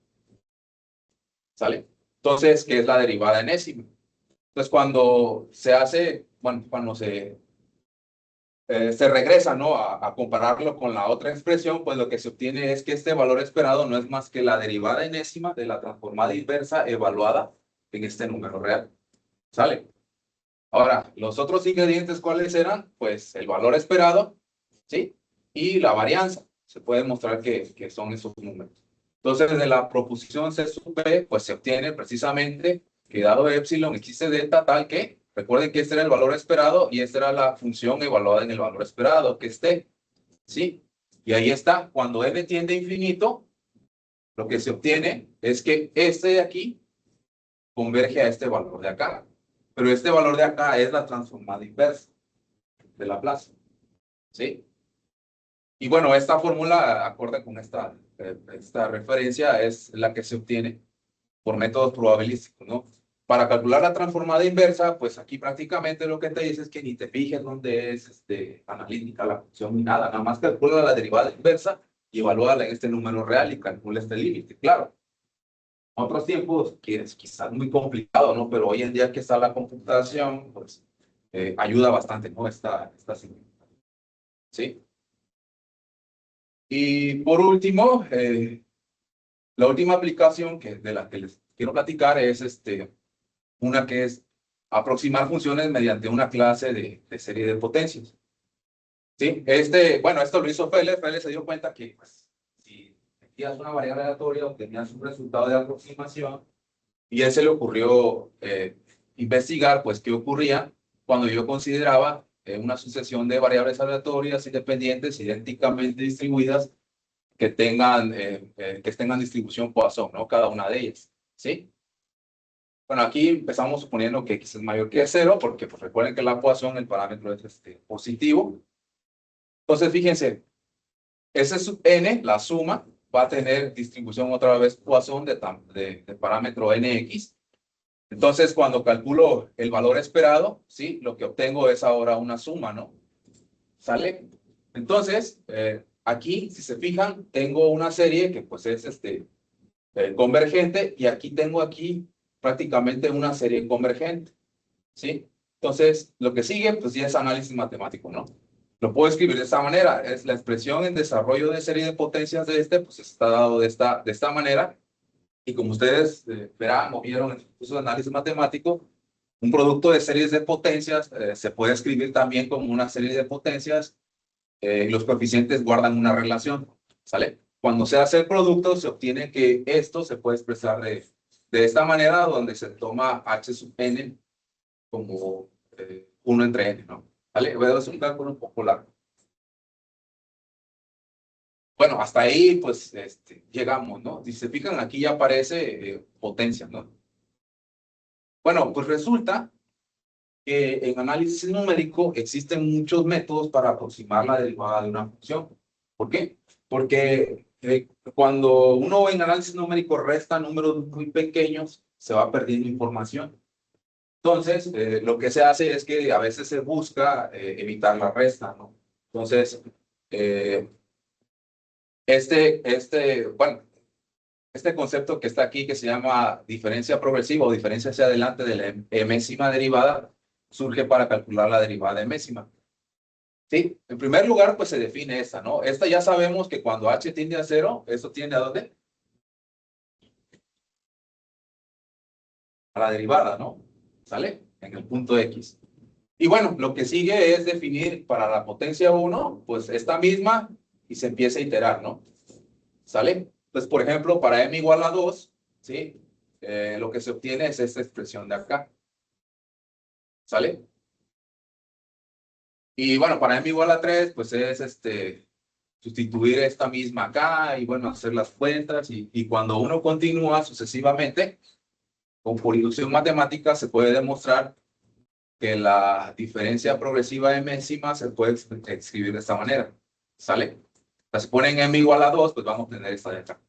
¿Sale? Entonces, ¿qué es la derivada enésima? Entonces, cuando se hace, bueno, cuando se regresa, ¿no? A compararlo con la otra expresión, pues lo que se obtiene es que este valor esperado no es más que la derivada enésima de la transformada inversa evaluada en este número real. ¿Sale? Ahora, los otros ingredientes, ¿cuáles eran? Pues el valor esperado, ¿sí? Y la varianza. Se puede mostrar que son esos números. Entonces, de la proposición C sub B, pues se obtiene precisamente que dado epsilon existe delta tal que, recuerden que este era el valor esperado y esta era la función evaluada en el valor esperado, que esté, ¿sí? Y ahí está, cuando n tiende a infinito, lo que se obtiene es que este de aquí converge a este valor de acá. Pero este valor de acá es la transformada inversa de Laplace, ¿sí? Y bueno, esta fórmula, acorde con esta referencia, es la que se obtiene por métodos probabilísticos, ¿no? Para calcular la transformada inversa, pues aquí prácticamente lo que te dice es que ni te fijes dónde es analítica la función ni nada, nada más calcula la derivada inversa y evalúala en este número real y calcula este límite, claro. En otros tiempos, que es quizás muy complicado, ¿no? Pero hoy en día que está la computación, pues ayuda bastante, ¿no? Esta simplificación, ¿sí? Y por último, la última aplicación de la que les quiero platicar es una que es aproximar funciones mediante una clase de serie de potencias. ¿Sí? Bueno, esto lo hizo Feller. Feller se dio cuenta que pues, si metías una variable aleatoria obtenías un resultado de aproximación y a él se le ocurrió investigar pues qué ocurría cuando yo consideraba una sucesión de variables aleatorias independientes idénticamente distribuidas que tengan distribución Poisson, ¿no? Cada una de ellas, ¿sí? Bueno, aquí empezamos suponiendo que x es mayor que 0, porque pues, recuerden que la Poisson, el parámetro es positivo. Entonces, fíjense, S sub n, la suma, va a tener distribución otra vez Poisson de parámetro nx. Entonces, cuando calculo el valor esperado, ¿sí? Lo que obtengo es ahora una suma, ¿no? ¿Sale? Entonces, aquí, si se fijan, tengo una serie que pues es convergente y aquí tengo prácticamente una serie convergente, ¿sí? Entonces, lo que sigue, pues ya es análisis matemático, ¿no? Lo puedo escribir de esta manera. Es la expresión en desarrollo de serie de potencias pues está dado de esta manera. Y como ustedes verán o vieron en el curso de análisis matemático, un producto de series de potencias se puede escribir también como una serie de potencias y los coeficientes guardan una relación, ¿sale? Cuando se hace el producto, se obtiene que esto se puede expresar de esta manera, donde se toma h sub n como 1 entre n, ¿no? ¿Vale? Voy a hacer un cálculo un poco largo. Bueno, hasta ahí, pues, llegamos, ¿no? Si se fijan, aquí ya aparece potencia, ¿no? Bueno, pues resulta que en análisis numérico existen muchos métodos para aproximar la derivada de una función. ¿Por qué? Porque cuando uno en análisis numérico resta números muy pequeños, se va perdiendo información. Entonces, lo que se hace es que a veces se busca evitar la resta, ¿no? Entonces, bueno, este concepto que está aquí, que se llama diferencia progresiva o diferencia hacia adelante de la enésima derivada, surge para calcular la derivada enésima. Sí, en primer lugar, pues se define esta, ¿no? Esta ya sabemos que cuando h tiende a 0, ¿esto tiende a dónde? A la derivada, ¿no? ¿Sale? En el punto x. Y bueno, lo que sigue es definir para la potencia 1, pues esta misma y se empieza a iterar, ¿no? ¿Sale? Pues, por ejemplo, para m igual a 2, ¿sí? Lo que se obtiene es esta expresión de acá. ¿Sale? Y bueno, para m igual a 3, pues es sustituir esta misma acá y bueno, hacer las cuentas y cuando uno continúa sucesivamente, con inducción matemática se puede demostrar que la diferencia progresiva enésima se puede escribir de esta manera. ¿Sale? Si ponen m igual a 2, pues vamos a tener esta de acá.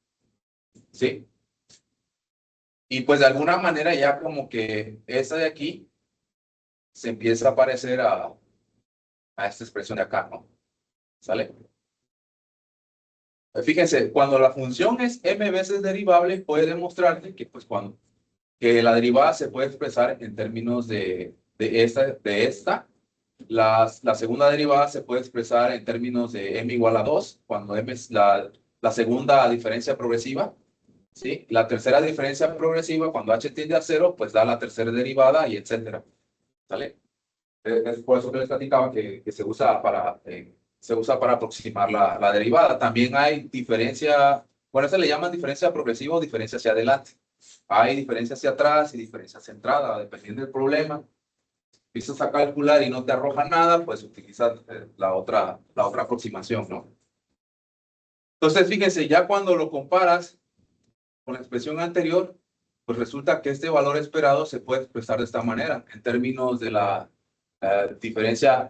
¿Sí? Y pues de alguna manera ya como que esta de aquí se empieza a parecer a esta expresión de acá, ¿no? ¿Sale? Fíjense, cuando la función es m veces derivable, puede demostrarse que pues que la derivada se puede expresar en términos de esta. La segunda derivada se puede expresar en términos de m igual a 2, cuando m es la segunda diferencia progresiva. ¿Sí? La tercera diferencia progresiva, cuando h tiende a 0, pues da la tercera derivada y etcétera. ¿Sale? Es por eso que les platicaba que se usa para aproximar la derivada. También hay diferencia, bueno, se le llaman diferencia progresiva o diferencia hacia adelante. Hay diferencia hacia atrás y diferencia hacia entrada, dependiendo del problema. Empiezas a calcular y no te arroja nada, pues utilizas la otra aproximación, ¿no? Entonces, fíjense, ya cuando lo comparas con la expresión anterior, pues resulta que este valor esperado se puede expresar de esta manera, en términos de la diferencia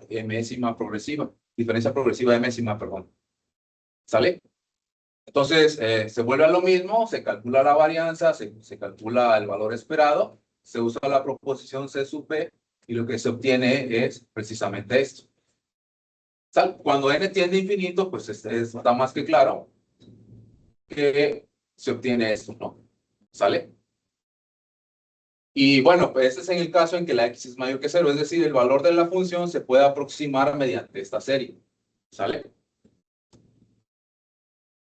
progresiva enésima, perdón. ¿Sale? Entonces, se vuelve a lo mismo, se calcula la varianza, se calcula el valor esperado, se usa la proposición C sub B y lo que se obtiene es precisamente esto. ¿Sale? Cuando n tiende a infinito, pues está más que claro que se obtiene esto, ¿no? ¿Sale? Y bueno, pues este es en el caso en que la x es mayor que 0, es decir, el valor de la función se puede aproximar mediante esta serie. ¿Sale?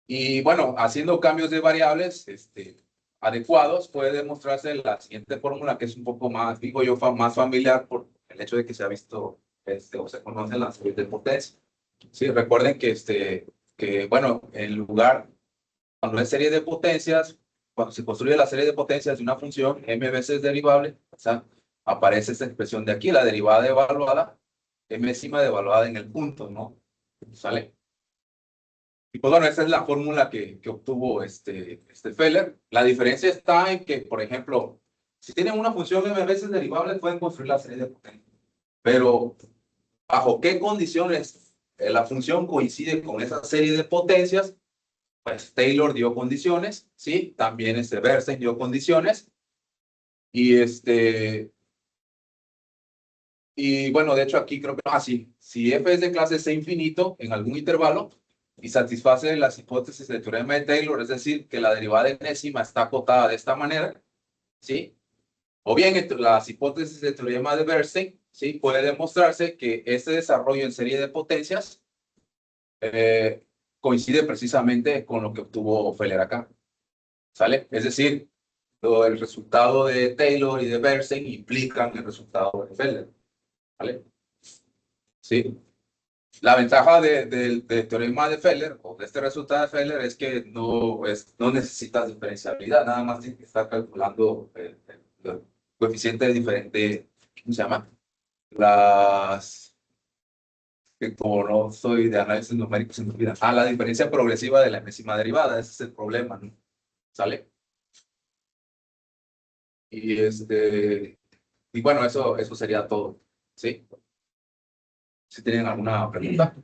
Y bueno, haciendo cambios de variables adecuados, puede demostrarse la siguiente fórmula, que es un poco más, digo yo, más familiar por el hecho de que se ha visto o se conocen las series de potencia. Sí, recuerden que bueno, en lugar, cuando es serie de potencias, cuando se construye la serie de potencias de una función, m veces derivable, o sea, aparece esta expresión de aquí, la derivada evaluada, m' evaluada en el punto, ¿no? ¿Sale? Y pues bueno, esa es la fórmula que obtuvo Feller. La diferencia está en que, por ejemplo, si tienen una función m veces derivable, pueden construir la serie de potencias. Pero, ¿bajo qué condiciones la función coincide con esa serie de potencias? Pues Taylor dio condiciones, ¿sí? También Bernstein dio condiciones. Y y bueno, de hecho aquí creo que, sí, si f es de clase C infinito en algún intervalo y satisface las hipótesis del teorema de Taylor, es decir, que la derivada enésima está acotada de esta manera, ¿sí? O bien entre las hipótesis del teorema de Bernstein, ¿sí? Puede demostrarse que este desarrollo en serie de potencias coincide precisamente con lo que obtuvo Feller acá, ¿sale? Es decir, el resultado de Taylor y de Bernstein implican el resultado de Feller, ¿vale? Sí. La ventaja del teorema de Feller, o de este resultado de Feller, es que no necesitas diferenciabilidad, nada más tienes que estar calculando el coeficiente de diferente, ¿cómo se llama? Que como no soy de análisis numérico, se me olvida. La diferencia progresiva de la enésima derivada, ese es el problema, ¿no? ¿Sale? Y y bueno, eso sería todo, ¿sí? Si tienen alguna pregunta.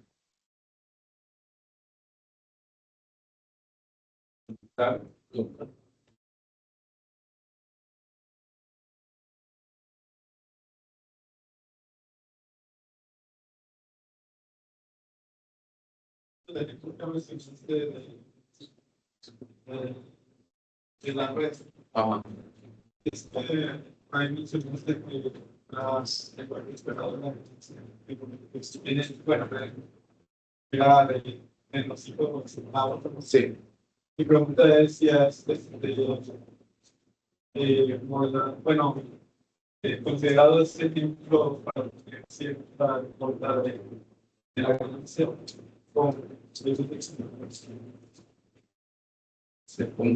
De la red. Ajá. Ahí mencionaste que las esperadoras tienen, bueno, era de los hijos Sí. Mi pregunta es si es, bueno, considerado ese ejemplo para cierta corta de la conexión con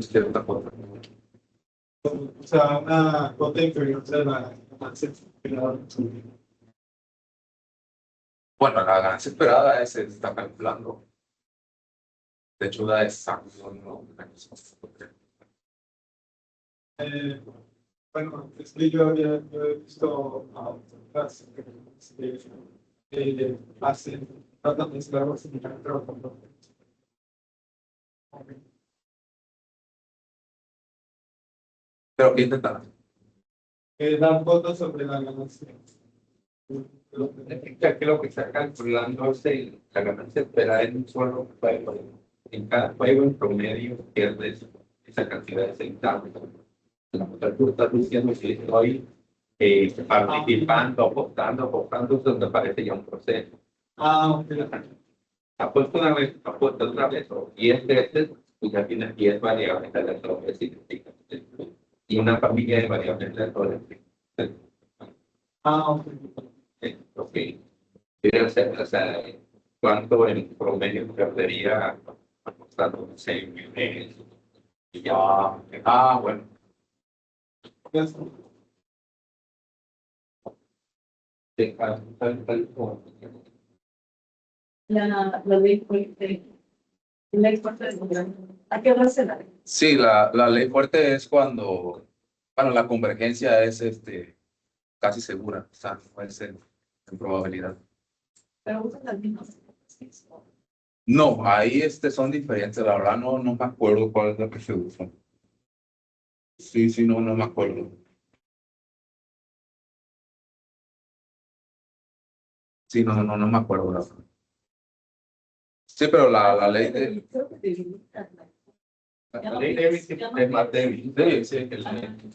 Cierta cosa. o sea, una cota inferior de la ganancia esperada. Bueno, la ganancia esperada se está calculando. De hecho, da exacto, ¿no? Bueno, es que yo he visto a otras que tratan de hacer algo similar, pero Pero intentar. dar votos sobre la ganancia. Ya que lo que está calculando es la ganancia esperada en un solo juego. En cada juego, en promedio, pierdes esa cantidad de centavos. La otra tú estás diciendo que estoy participando, apostando, es donde aparece ya un proceso. Ok. Apuesto una vez, apuesto otra vez, o 10 veces, pues ya tienes 10 variables aleatorias y una familia de variables aleatorias. Ok. Ok. Quiero hacer, o sea, ¿cuánto en promedio perdería apostando 6 millones? Y ya, Bueno. tal como. La ley fuerte, ley fuerte del gobierno. ¿A qué hora se da? Sí, la ley fuerte es cuando, bueno, la convergencia es casi segura, o sea, puede ser en probabilidad. Pero usan las mismas. No, ahí son diferentes. La verdad no me acuerdo cuál es la que se usa. Sí, sí, no me acuerdo. Sí, no me acuerdo. La verdad. Sí, pero la ley de... La ley Davis es más débil. Sí, sí,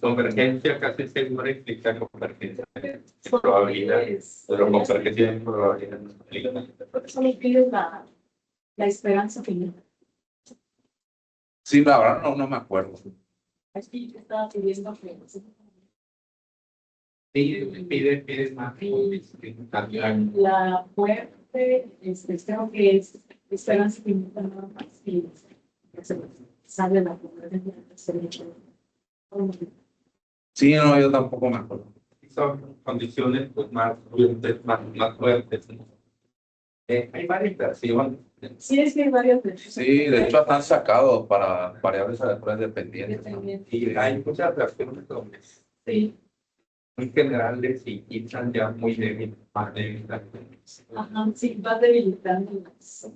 convergencia casi segura implica convergencia de probabilidad, pero convergencia de probabilidad no implica. Por eso me pides la esperanza final. Sí, la verdad no me acuerdo. Aquí yo estaba pidiendo que Pide más. También. la muerte, creo que es esperanza final nada más y se sale la convergencia del cerebro. Sí, no, yo tampoco me acuerdo. Son condiciones pues, más fuertes, ¿no? Hay varias versiones. Sí, es que hay varias veces. Sí, de hecho están sacados para variables aleatorias dependientes, ¿no? Y hay muchas versiones donde Sí. muy generales y están ya muy débiles, más débiles. Ajá, sí, va debilitando las.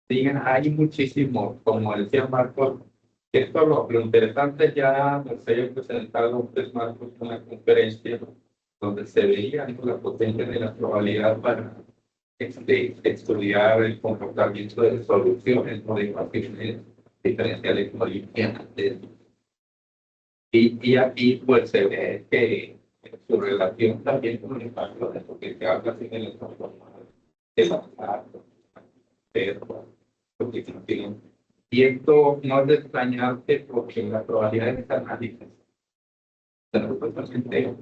Digan, hay muchísimo, como decía Marco, esto lo interesante ya nos había presentado un Marcos una conferencia donde se veía, ¿no?, la potencia de la probabilidad para estudiar el comportamiento de soluciones, ¿no?, de ecuaciones diferenciales modificantes. Y aquí pues se ve que su relación también con el impacto de lo que se habla en el transformador de la constitución. Y esto no es de extrañarse porque la probabilidad de este análisis, supuestamente,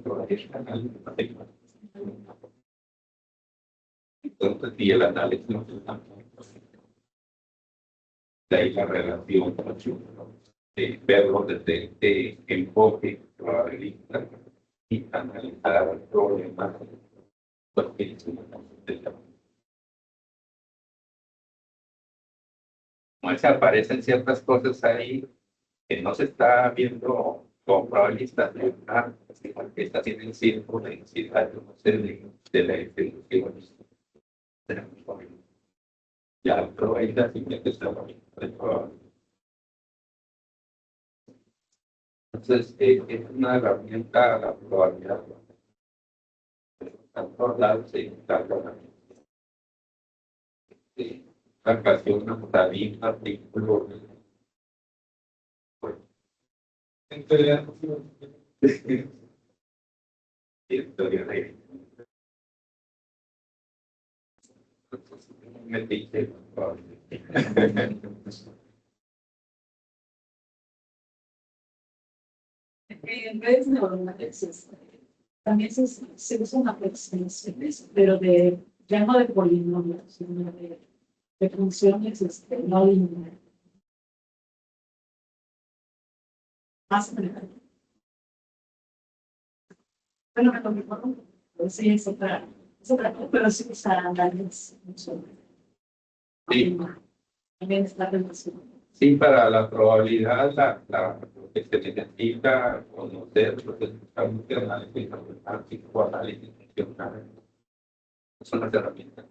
entonces, si el análisis no se está, de ahí la relación, verlo desde este enfoque probabilista y analizar el problema, porque como se aparecen ciertas cosas ahí que no se está viendo con probabilistas de una, que está tiene el círculo de densidad, no sé, de la distribución. Ya la probabilidad sí que está bien. Entonces, es una herramienta, la probabilidad, a todos lados se instala la ocasión, una tarifa, artículo, pues, en teoría, en teoría de me dice, En redes neuronales también se usan aproximaciones, pero ya no de polinomios, sino de funciones no lineales. Más o menos. Bueno, me lo recuerdo, pues sí, es otra cosa, pero sí usa análisis. sí, También está relacionado. sí, para la probabilidad, lo que se necesita conocer los resultados funcionales, o análisis funcional, son las herramientas.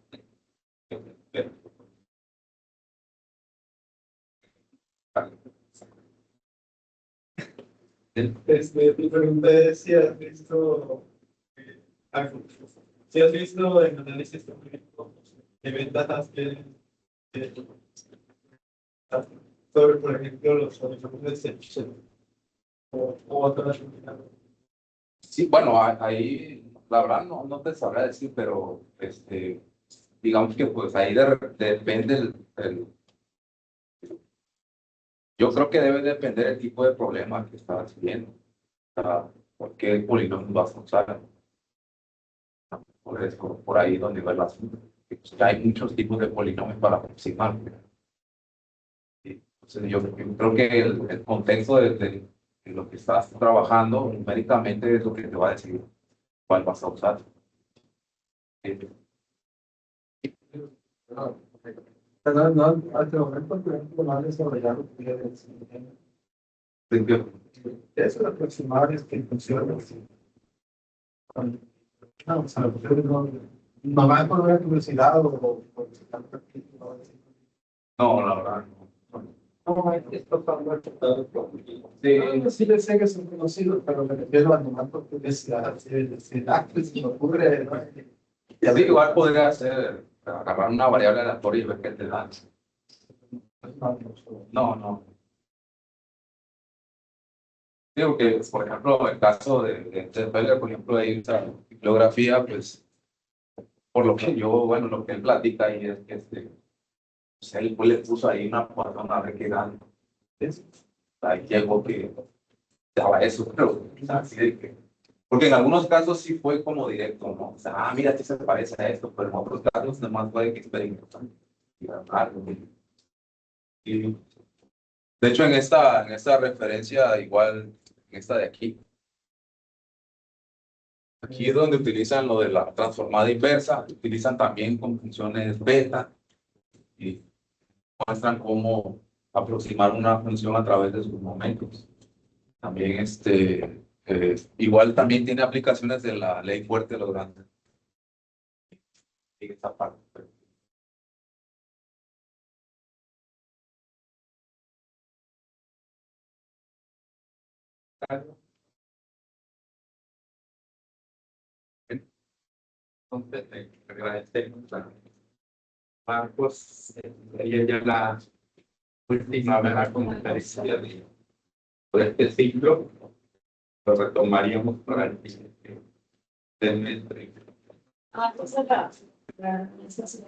Mi pregunta es si has visto, si has visto en análisis numérico de ventajas que sobre, por ejemplo, los soluciones de excepción o otras. Sí, bueno, ahí la verdad no te sabré decir, pero digamos que pues ahí depende yo creo que debe depender el tipo de problema que estás viendo, por qué polinomio vas a usar, por eso, por ahí donde va el asunto. Pues, hay muchos tipos de polinomios para aproximar. Entonces, yo creo que el contexto de lo que estás trabajando numéricamente es lo que te va a decir cuál vas a usar. Hasta el momento, por ejemplo, no han desarrollado eso de aproximar funciones. No, o sea, no va por una curiosidad o por No, la verdad, no. No, esto está muy afectado por Sí, sí le sé que son conocidos, pero me refiero a nomás porque se me ocurre, ¿no? y así igual podría ser agarrar una variable aleatoria y ver qué te da. No, no. Digo que, por ejemplo, el caso de Feller, por ejemplo, de esa bibliografía, pues, por lo que yo, bueno, lo que él platica ahí es que pues, él pues, le puso ahí una persona a ver qué dan. Ahí llegó que daba eso, pero o sea, así de que, porque en algunos casos sí fue como directo, ¿no? O sea, mira, sí se parece a esto, pero en otros casos nomás fue que experimentar. Y algo. Y, de hecho, en esta referencia, igual, en esta de aquí es donde utilizan lo de la transformada inversa, utilizan también con funciones beta y muestran cómo aproximar una función a través de sus momentos. También igual también tiene aplicaciones de la ley fuerte de los grandes. En esta parte. Entonces, agradecemos a Marcos, sería ya la última vez conferencia de este ciclo, lo retomaríamos para el siguiente semestre. Entonces esa es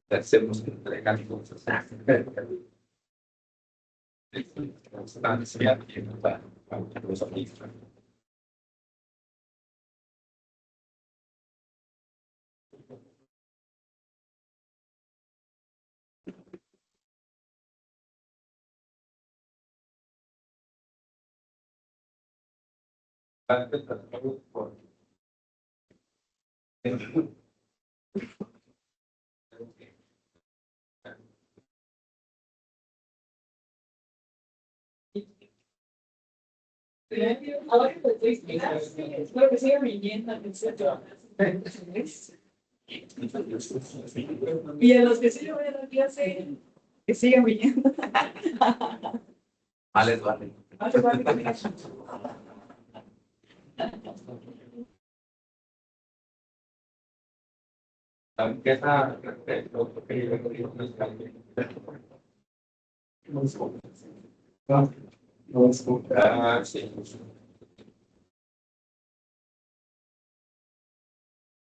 Hacemos entrega cosas. Constancia para los amigos. espero que siga viniendo en serio. Y a los que sí van a la clase, que sigan viniendo. Vale, vale. Empieza respecto a que yo digo que es sí.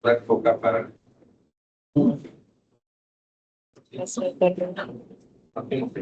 Enfoca para Eso es verdad. no tengo que